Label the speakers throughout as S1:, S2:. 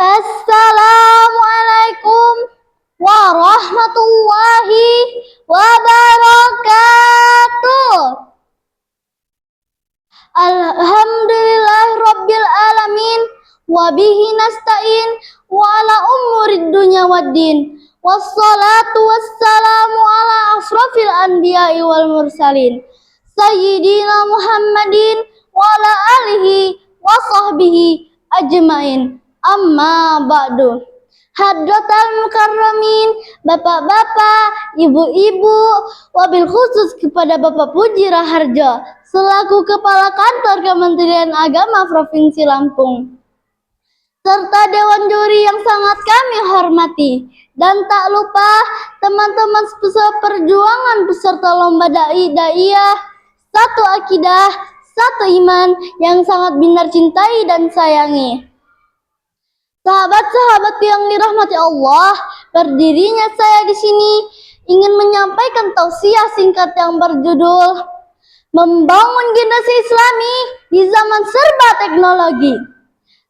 S1: Assalamualaikum warahmatullahi wabarakatuh. Alhamdulillahirabbil alamin wa bihi nasta'in wa ala umurid dunya waddin. Wassalatu wassalamu ala asrafil anbiya'i wal mursalin sayyidina Muhammadin wa ala alihi wa sahbihi ajmain. Amma ba'du. Hadratal mukarramin, bapak-bapak, ibu-ibu, wabil khusus kepada Bapak Puji Raharjo selaku Kepala Kantor Kementerian Agama Provinsi Lampung, serta Dewan Juri yang sangat kami hormati, dan tak lupa teman-teman seperjuangan peserta lomba da'i-da'iyah satu akidah, satu iman yang sangat binar cintai dan sayangi. Sahabat-sahabatku yang dirahmati Allah, berdirinya saya di sini ingin menyampaikan tausiah singkat yang berjudul Membangun Generasi Islami di Zaman Serba Teknologi.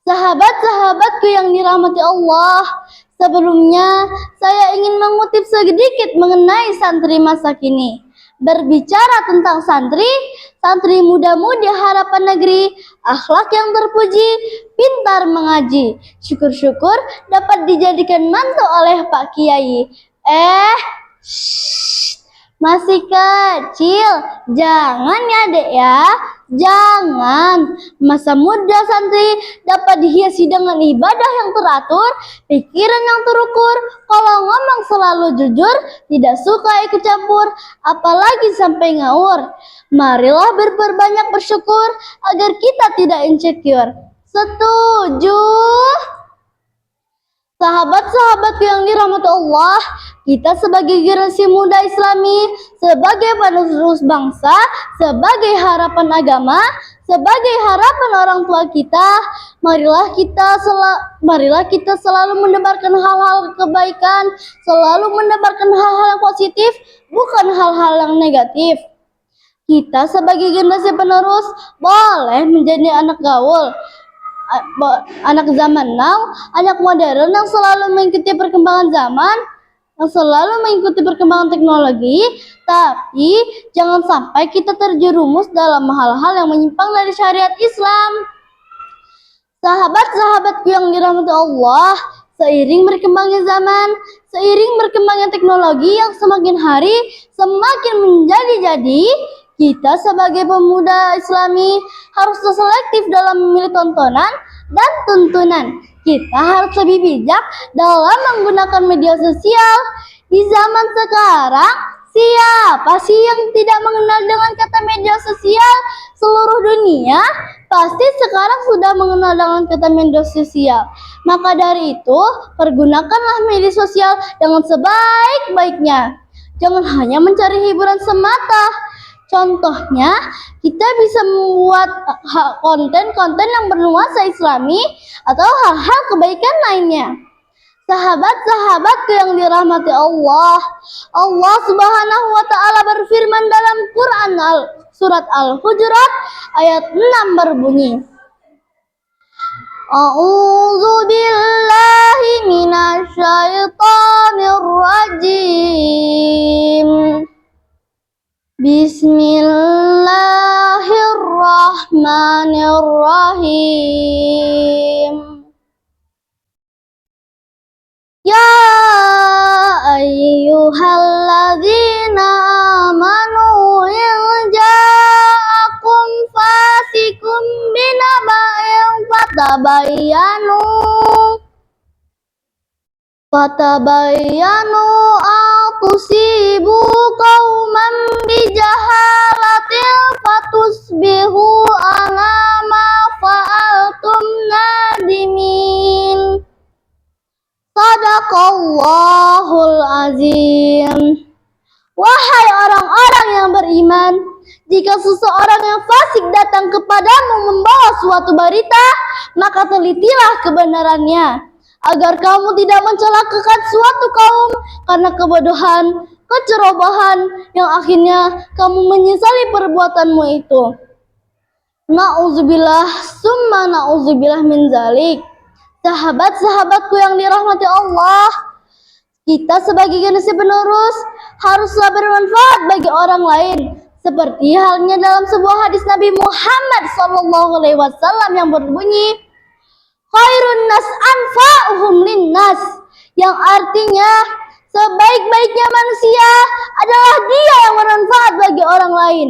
S1: Sahabat-sahabatku yang dirahmati Allah, sebelumnya saya ingin mengutip sedikit mengenai santri masa kini. Berbicara tentang santri muda-mudi harapan negeri, akhlak yang terpuji, pintar mengaji, syukur-syukur dapat dijadikan mantu oleh Pak Kiai. Masih kecil, jangan ya dek ya, jangan. Masa muda santri dapat dihiasi dengan ibadah yang teratur, pikiran yang terukur, kalau ngomong selalu jujur, tidak suka ikut campur, apalagi sampai ngawur. Marilah berbanyak bersyukur agar kita tidak insecure. Setuju? Sahabat-sahabatku yang dirahmati Allah, kita sebagai generasi muda Islami, sebagai penerus bangsa, sebagai harapan agama, sebagai harapan orang tua kita, marilah kita selalu menebarkan hal-hal kebaikan, selalu menebarkan hal-hal yang positif, bukan hal-hal yang negatif. Kita sebagai generasi penerus boleh menjadi anak gaul, anak zaman now, anak modern yang selalu mengikuti perkembangan zaman, yang selalu mengikuti perkembangan teknologi, tapi jangan sampai kita terjerumus dalam hal-hal yang menyimpang dari syariat Islam. Sahabat-sahabatku yang dirahmati Allah, seiring berkembangnya zaman, seiring berkembangnya teknologi yang semakin hari semakin menjadi-jadi, kita sebagai pemuda Islami harus selektif dalam memilih tontonan dan tuntunan. Kita harus lebih bijak dalam menggunakan media sosial. Di zaman sekarang, siapa sih yang tidak mengenal dengan kata media sosial? Seluruh dunia pasti sekarang sudah mengenal dengan kata media sosial. Maka dari itu, pergunakanlah media sosial dengan sebaik-baiknya. Jangan hanya mencari hiburan semata. Contohnya, kita bisa membuat konten-konten yang bernuansa Islami atau hal-hal kebaikan lainnya. Sahabat-sahabatku yang dirahmati Allah, Allah Subhanahu wa Ta'ala berfirman dalam Quran surat Al-Hujurat ayat 6 berbunyi, A'udzu billahi minasyaitonir rajim. Bismillahirrahmanirrahim. Ya ayyuhalladzina amanu in ja'akum fasikum binaba'in fatabayyanu atusibu qauman bijahalatin fatusbihu ala ma fa'altum nadimin. Sadaqallahul azim. Wahai orang-orang yang beriman, jika seseorang yang fasik datang kepadamu membawa suatu berita, maka telitilah kebenarannya, agar kamu tidak mencelakakan suatu kaum karena kebodohan, kecerobohan yang akhirnya kamu menyesali perbuatanmu itu. Na'udzubillah summa na'udzubillah min zalik. Sahabat-sahabatku yang dirahmati Allah, kita sebagai generasi penerus haruslah bermanfaat bagi orang lain. Seperti halnya dalam sebuah hadis Nabi Muhammad SAW yang berbunyi, khairun nas anfa'uhum linnas, yang artinya sebaik-baiknya manusia adalah dia yang bermanfaat bagi orang lain.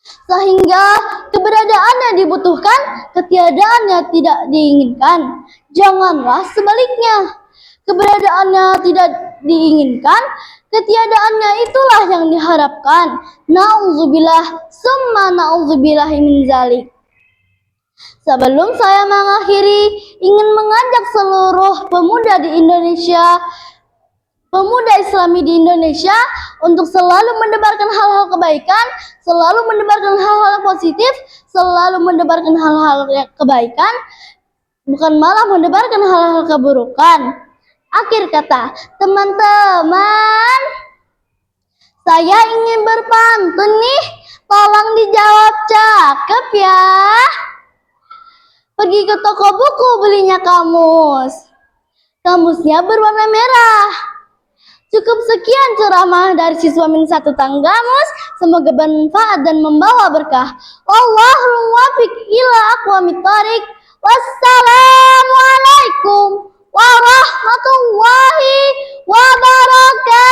S1: Sehingga keberadaannya dibutuhkan, ketiadaannya tidak diinginkan. Janganlah sebaliknya, keberadaannya tidak diinginkan, ketiadaannya itulah yang diharapkan. Na'udzubillah, summa na'udzubillah min zalik. Sebelum saya mengakhiri, ingin mengajak seluruh pemuda di Indonesia, pemuda Islami di Indonesia untuk selalu mendebarkan hal-hal kebaikan, selalu mendebarkan hal-hal positif, selalu mendebarkan hal-hal kebaikan, bukan malah mendebarkan hal-hal keburukan. Akhir kata, teman-teman, saya ingin berpantun nih, tolong dijawab cakep ya. Pergi ke toko buku belinya kamus. Kamusnya berwarna merah. Cukup sekian ceramah dari siswa min 1 Tanggamus. Semoga bermanfaat dan membawa berkah. Wallahul muwaffiq ila aqwamit thoriq. Wassalamualaikum warahmatullahi wabarakatuh.